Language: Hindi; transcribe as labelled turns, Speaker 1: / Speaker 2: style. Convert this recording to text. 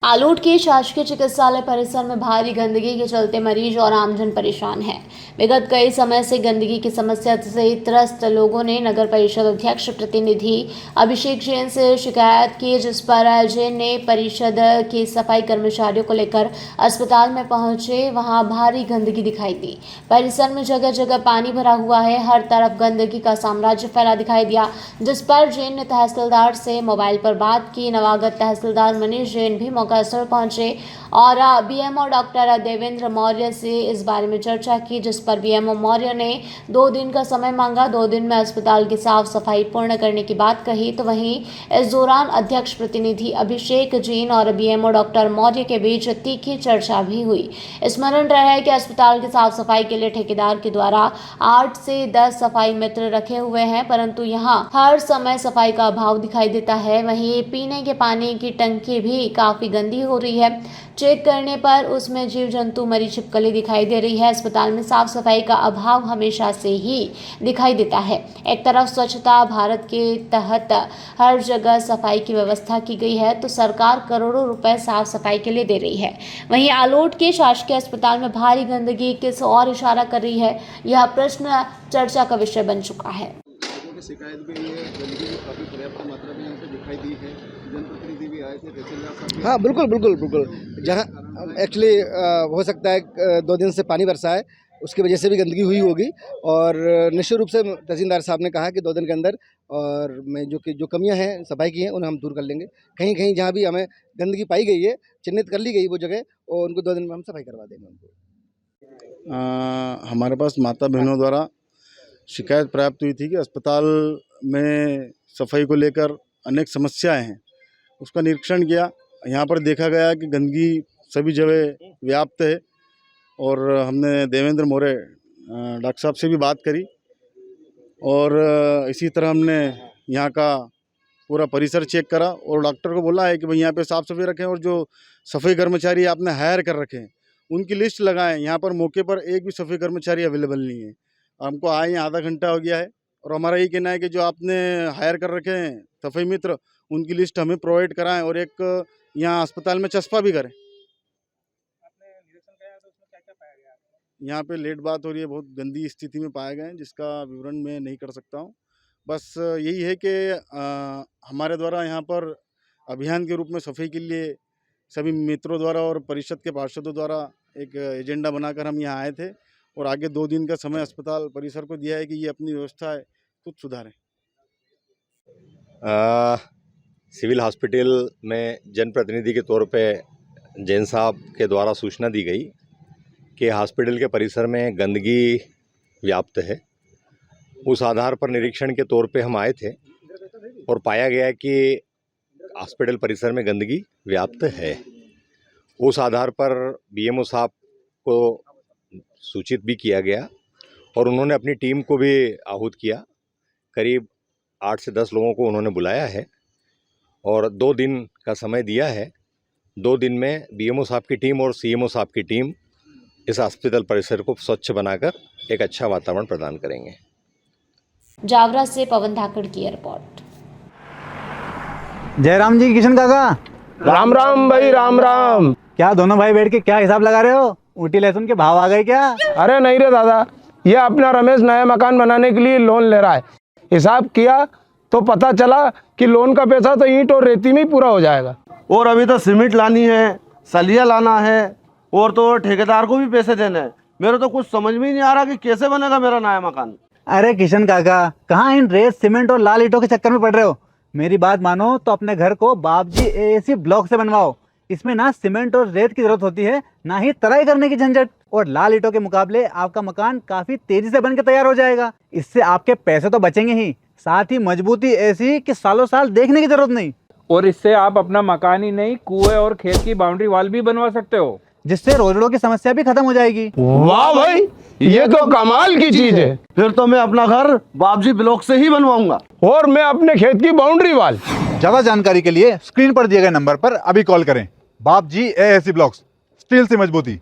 Speaker 1: आलोट के शासकीय चिकित्सालय परिसर में भारी गंदगी के चलते मरीज और आमजन परेशान है। विगत कई समय से गंदगी की समस्या से त्रस्त लोगों ने नगर परिषद अध्यक्ष प्रतिनिधि अभिषेक जैन से शिकायत की, जिस पर जैन ने परिषद के सफाई कर्मचारियों को लेकर अस्पताल में पहुंचे। वहां भारी गंदगी दिखाई दी। परिसर में जगह जगह पानी भरा हुआ है। हर तरफ गंदगी का साम्राज्य फैला दिखाई दिया, जिस पर जैन ने तहसीलदार से मोबाइल पर बात की। नवागत तहसीलदार मनीष जैन भी मौकास्थल पहुंचे और बीएमओ डॉक्टर देवेंद्र मौर्य से इस बारे में चर्चा की, जिस पर बीएमओ मौर्य ने 2 दिन का समय मांगा। 2 दिन में अस्पताल की साफ सफाई पूर्ण करने की बात कही। तो वहीं इस दौरान अध्यक्ष प्रतिनिधि अभिषेक जैन और बीएमओ डॉक्टर मौर्य के बीच तीखी चर्चा भी हुई। स्मरण रहे कि अस्पताल की साफ सफाई के लिए ठेकेदार के द्वारा 8 से 10 सफाई मित्र रखे हुए हैं, परंतु यहाँ हर समय सफाई का अभाव दिखाई देता है। वहीं पीने के पानी की टंकी भी काफी गंदी हो रही है। चेक करने पर उसमें जीव जंतु मरी छिपकली दिखाई दे रही है। अस्पताल में साफ सफाई का अभाव हमेशा से ही दिखाई देता है। एक तरफ स्वच्छता भारत के तहत हर जगह सफाई की व्यवस्था की गई है, तो सरकार करोड़ों रुपए साफ सफाई के लिए दे रही है। वहीं आलोट के शासकीय अस्पताल में भारी गंदगी किस और इशारा कर रही है, यह प्रश्न चर्चा का विषय बन चुका है।
Speaker 2: शिकायत भी है, गंदगी काफ़ी पर्याप्त मात्रा में यहाँ पे दिखाई दी है। जनप्रतिनिधि भी आए थे, तहसीलदार साहब। हाँ, बिल्कुल। जहाँ एक्चुअली हो सकता है 2 दिन से पानी बरसा है, उसकी वजह से भी गंदगी हुई होगी और निश्चित रूप से तहसीलदार साहब ने कहा कि 2 दिन के अंदर और मैं जो कमियां हैं सफाई की हैं उन्हें हम दूर कर लेंगे। कहीं कहीं जहाँ भी हमें गंदगी पाई गई है, चिन्हित कर ली गई वो जगह, और उनको 2 दिन में हम सफाई करवा देंगे उनको।
Speaker 3: हमारे पास माता बहनों द्वारा शिकायत प्राप्त हुई थी कि अस्पताल में सफाई को लेकर अनेक समस्याएं हैं। उसका निरीक्षण किया। यहाँ पर देखा गया कि गंदगी सभी जगह व्याप्त है और हमने देवेंद्र मौर्य डॉक्टर साहब से भी बात करी और इसी तरह हमने यहाँ का पूरा परिसर चेक करा और डॉक्टर को बोला है कि भाई यहाँ पे साफ़ सफाई रखें और जो सफाई कर्मचारी आपने हायर कर रखे हैं उनकी लिस्ट लगाएं। यहाँ पर मौके पर एक भी सफाई कर्मचारी अवेलेबल नहीं है। हमको आए यहाँ आधा घंटा हो गया है और हमारा ये कहना है कि जो आपने हायर कर रखे हैं सफाई मित्र उनकी लिस्ट हमें प्रोवाइड कराएं और एक यहाँ अस्पताल में चस्पा भी करें।
Speaker 4: आपने निरीक्षण किया तो उसमें क्या क्या पाया गया?
Speaker 3: यहाँ पे लेट बात हो रही है, बहुत गंदी स्थिति में पाए गए हैं जिसका विवरण मैं नहीं कर सकता हूँ। बस यही है कि हमारे द्वारा यहाँ पर अभियान के रूप में सफाई के लिए सभी मित्रों द्वारा और परिषद के पार्षदों द्वारा एक एजेंडा बनाकर हम यहाँ आए थे और आगे 2 दिन का समय अस्पताल परिसर को दिया है कि ये अपनी व्यवस्था है खुद सुधारें।
Speaker 5: सिविल हॉस्पिटल में जनप्रतिनिधि के तौर पे जैन साहब के द्वारा सूचना दी गई कि हॉस्पिटल के परिसर में गंदगी व्याप्त है। उस आधार पर निरीक्षण के तौर पे हम आए थे और पाया गया कि हॉस्पिटल परिसर में गंदगी व्याप्त है। उस आधार पर बीएमओ साहब को सूचित भी किया गया और उन्होंने अपनी टीम को भी आहूत किया। करीब 8 से 10 लोगों को उन्होंने बुलाया है और 2 दिन का समय दिया है। 2 दिन में बीएमओ साहब की टीम और सीएमओ साहब की टीम इस हॉस्पिटल परिसर को स्वच्छ बनाकर एक अच्छा वातावरण प्रदान करेंगे।
Speaker 1: जावरा से पवन धाकड़ की रिपोर्ट।
Speaker 6: जयराम जी, किशन काका।
Speaker 7: राम राम भाई, राम राम।
Speaker 6: क्या दोनों भाई बैठ के क्या हिसाब लगा रहे हो? ऊटी लहसुन के भाव आ गए क्या?
Speaker 7: अरे नहीं रे दादा, ये अपना रमेश नया मकान बनाने के लिए लोन ले रहा है। हिसाब किया तो पता चला कि लोन का पैसा तो ईंट और रेती में ही पूरा हो जाएगा।
Speaker 8: और अभी तो सीमेंट लानी है, सलिया लाना है और तो ठेकेदार को भी पैसे देने हैं। मेरे तो कुछ समझ में ही नहीं आ रहा कि कैसे बनेगा मेरा नया मकान।
Speaker 6: अरे किशन काका, कहाँ इन रेत सीमेंट और लाल ईंटों के चक्कर में पड़ रहे हो? मेरी बात मानो तो अपने घर को बाबजी एएसी ब्लॉक से बनवाओ। इसमें ना सीमेंट और रेत की जरूरत होती है, ना ही तराई करने की झंझट। और लाल ईंटों के मुकाबले आपका मकान काफी तेजी से बनकर तैयार हो जाएगा। इससे आपके पैसे तो बचेंगे ही, साथ ही मजबूती ऐसी कि सालों साल देखने की जरूरत नहीं।
Speaker 4: और इससे आप अपना मकान ही नहीं, कुएं और खेत की बाउंड्री वॉल भी बनवा सकते हो,
Speaker 6: जिससे रोजड़ों की समस्या भी खत्म हो जाएगी।
Speaker 7: वाह भाई, ये तो कमाल की चीज है।
Speaker 8: फिर तो मैं अपना घर बाबजी ब्लॉक से ही बनवाऊंगा
Speaker 7: और मैं अपने खेत की बाउंड्री वाल।
Speaker 6: ज्यादा जानकारी के लिए स्क्रीन पर दिए गए नंबर पर अभी कॉल करें। बाबजी एएसी ब्लॉक्स, स्टील से मजबूती।